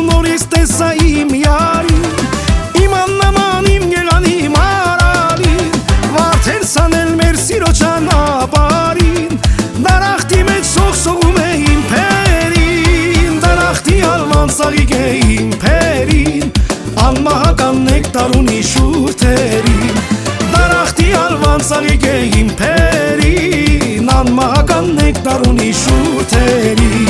նորից տեսա իմ յարին, իմ աննման իմ գեղանի մարալին, վարդեր սանել մեր սիրո ճանապարհին, դարախտի մեջ սողսողում է իմ փերին, դարախտի ալման ծաղիկ է իմ փերին, անմահական նեկտար ունի շուրթերին, դարախտի ալման ծաղիկ է իմ փերին, անմահական նեկտար ունի շուրթերին։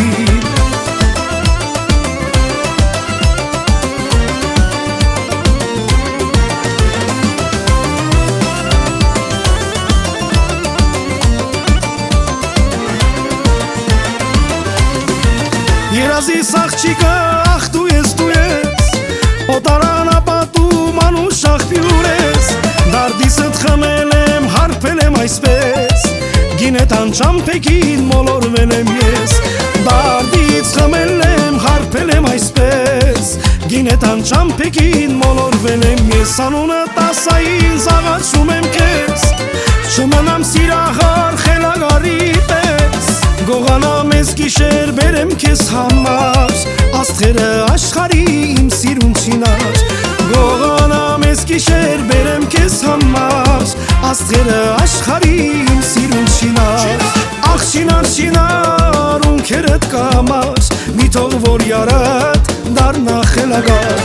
Երազիս աղջիկը ախ դու ես, օտարանապատում անուշ աղբյուր ես, դարդիսըտ խմել եմ, հարբել եմ այսպես, գինետան ճամպեքին մոլորվել եմ ես, դարդից խմել եմ, հարբել եմ այսպես, գինետան ճամպեքին մոլորվել եմ ես, անունը տասային զաղացում եմ կեզ, չմնամ սիրահար խելագարի պես, գողանամ ես գիշեր բերեմ քեզ համար, աստղերը աշխարի իմ սիրուն չինար, գողանամ ես գիշեր բերեմ քեզ համար, աստղերը աշխարի իմ սիրուն չինար, ախ չինար չինար ունքերդ կամար, մի թող որ յարդ դառնա խելագար,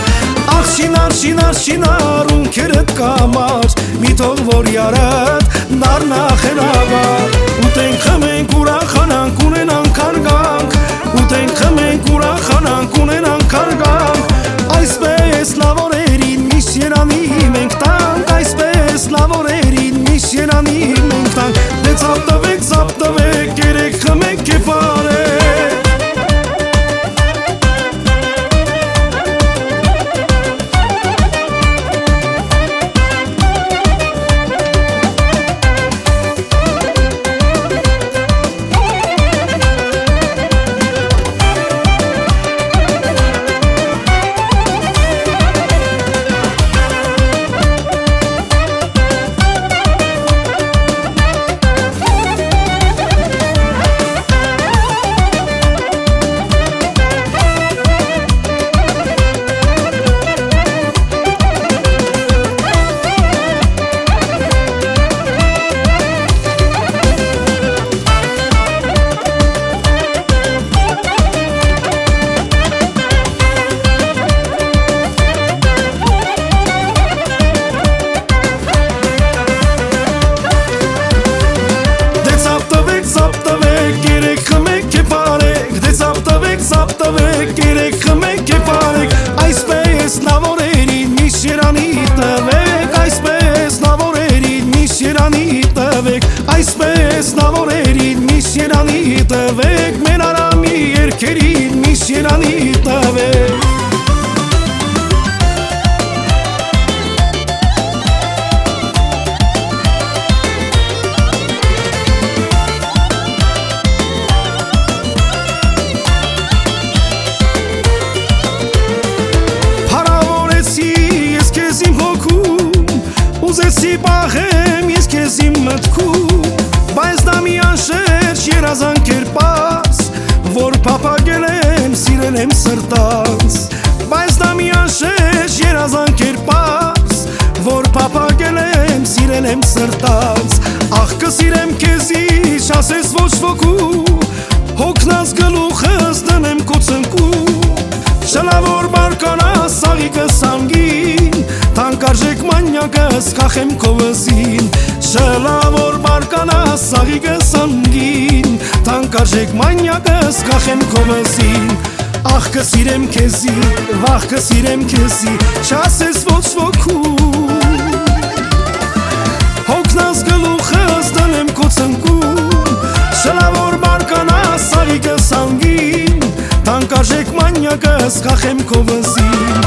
ախ չինար չինար չինար ունքերդ կամար, մի թող որ յարդ դառնա խելագար, ուտենք խմենք ուրախանանք ունենանք հարգանք, ուտենք խմենք ուրախանանք ունենանք հարգանք, այսպես լավ օրերին միշտ երանի մենք տանք, այսպես լավ օրերին միշտ երանի մենք տանք, դե ծապ տվեք երեք խմեք կեփարեք։ Սապտվեք երեք խմեք կեփարեք, այսպես լավ օրերին միշտ երանի տվեք, այսպես լավ օրերին միշտ երանի տվեք, այսպես լավ օրերին միշտ երանի տվեք, մեր արամի երգերին միշտ երանի տվեք։ Ուզեցի պահեմ ես քեզ իմ մտքում, բայց դա մի անշերջ երազանք էր պարզ, որ փափագել եմ սիրել եմ սրտանց, բայց դա մի անշերջ երազանք էր պարզ, որ փափագել եմ սիրել եմ սրտանց, ախ կսիրեմ քեզի չասես ոչ ոքու, հոգնած գլուխս դնեմ քո ծնկում, շնավոր բարկանաս սաղիկս անգին, թանկարժեք մանյակս կախեմ քո վզին, շնավոր բարկանաս սաղիկս անգին, թանկարժեք մանյակս կախեմ քո վզին, ախ կսիրեմ քեզի, վախ կսիրեմ քեզի, չասես ոչ ոքու, հոգնած գլուխս դնեմ քո ծնկում, շնավոր բարկանաս սաղիկս անգին, թանկարժեք մանյակս կախեմ քո վզին,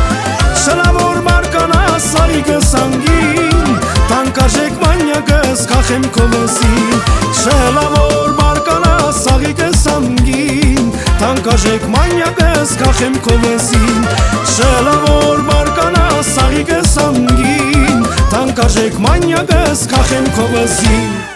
շնավոր բարկանաս սաղիկս անգին, թանկարժեք մանյակս կախեմ քո վզին, շնավոր բարկանաս սաղիկս անգին, թանկարժեք մանյակս կախեմ քո վզին, շնավոր բարկանաս սաղիկս անգին, թանկարժեք մանյակս կախեմ քո վզին։